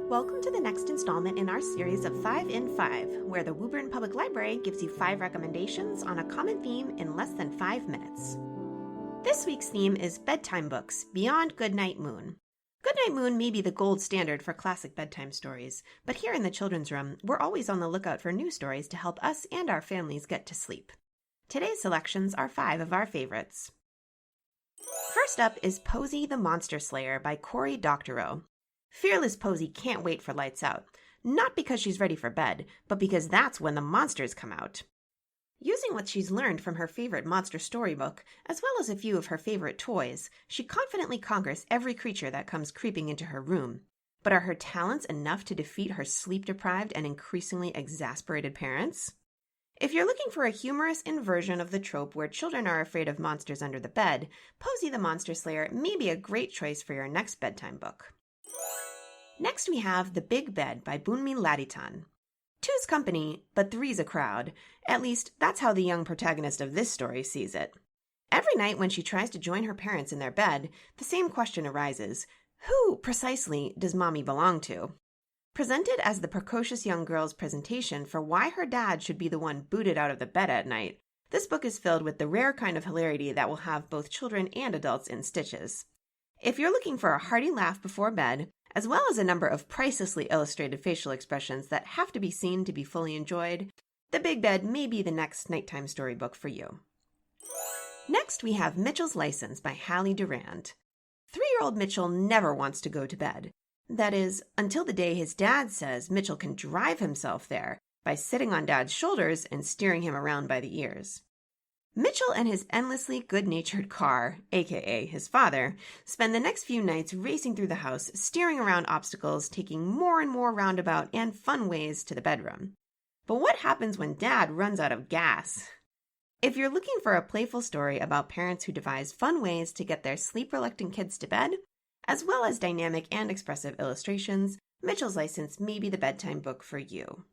Welcome to the next installment in our series of 5 in 5, where the Woburn Public Library gives you 5 recommendations on a common theme in less than 5 minutes. This week's theme is bedtime books, beyond Goodnight Moon. Goodnight Moon may be the gold standard for classic bedtime stories, but here in the children's room, we're always on the lookout for new stories to help us and our families get to sleep. Today's selections are 5 of our favorites. First up is Posey the Monster Slayer by Cory Doctorow. Fearless Posey can't wait for lights out, not because she's ready for bed, but because that's when the monsters come out. Using what she's learned from her favorite monster storybook, as well as a few of her favorite toys, she confidently conquers every creature that comes creeping into her room. But are her talents enough to defeat her sleep-deprived and increasingly exasperated parents? If you're looking for a humorous inversion of the trope where children are afraid of monsters under the bed, Posey the Monster Slayer may be a great choice for your next bedtime book. Next we have The Big Bed by Bunmi Laditan. Two's company, but three's a crowd. At least, that's how the young protagonist of this story sees it. Every night when she tries to join her parents in their bed, the same question arises. Who, precisely, does mommy belong to? Presented as the precocious young girl's presentation for why her dad should be the one booted out of the bed at night, this book is filled with the rare kind of hilarity that will have both children and adults in stitches. If you're looking for a hearty laugh before bed, as well as a number of pricelessly illustrated facial expressions that have to be seen to be fully enjoyed, The Big Bed may be the next nighttime storybook for you. Next, we have Mitchell's License by Hallie Durand. 3-year-old Mitchell never wants to go to bed. That is, until the day his dad says Mitchell can drive himself there by sitting on Dad's shoulders and steering him around by the ears. Mitchell and his endlessly good-natured car, aka his father, spend the next few nights racing through the house, steering around obstacles, taking more and more roundabout and fun ways to the bedroom. But what happens when Dad runs out of gas? If you're looking for a playful story about parents who devise fun ways to get their sleep-reluctant kids to bed, as well as dynamic and expressive illustrations, Mitchell's License may be the bedtime book for you.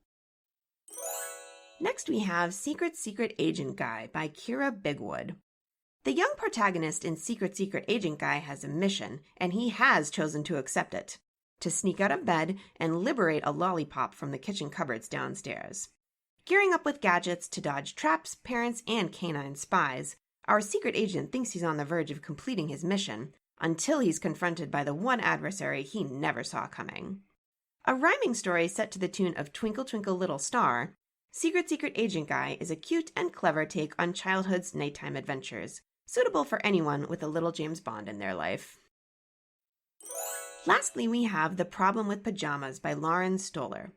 Next we have Secret Agent Guy by Kira Bigwood. The young protagonist in Secret Agent Guy has a mission, and he has chosen to accept it: to sneak out of bed and liberate a lollipop from the kitchen cupboards downstairs. Gearing up with gadgets to dodge traps, parents, and canine spies, our secret agent thinks he's on the verge of completing his mission, until he's confronted by the one adversary he never saw coming. A rhyming story set to the tune of Twinkle Twinkle Little Star, Secret Agent Guy is a cute and clever take on childhood's nighttime adventures, suitable for anyone with a little James Bond in their life. Lastly, we have The Problem with Pajamas by Lauren Stoller.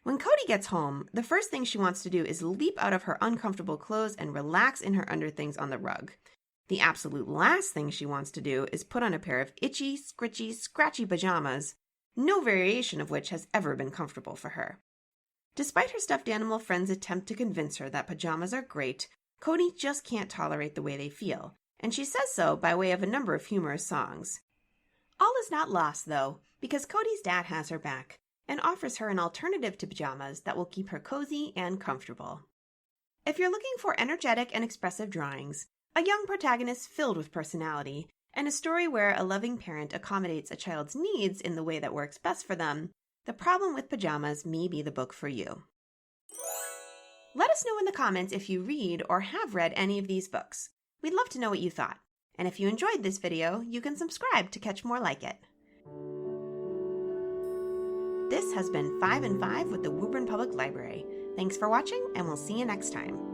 When Cody gets home, the first thing she wants to do is leap out of her uncomfortable clothes and relax in her underthings on the rug. The absolute last thing she wants to do is put on a pair of itchy, scritchy, scratchy pajamas, no variation of which has ever been comfortable for her. Despite her stuffed animal friends' attempt to convince her that pajamas are great, Cody just can't tolerate the way they feel, and she says so by way of a number of humorous songs. All is not lost, though, because Cody's dad has her back and offers her an alternative to pajamas that will keep her cozy and comfortable. If you're looking for energetic and expressive drawings, a young protagonist filled with personality, and a story where a loving parent accommodates a child's needs in the way that works best for them, The Problem with Pajamas may be the book for you. Let us know in the comments if you read or have read any of these books. We'd love to know what you thought. And if you enjoyed this video, you can subscribe to catch more like it. This has been 5 in 5 with the Woburn Public Library. Thanks for watching, and we'll see you next time.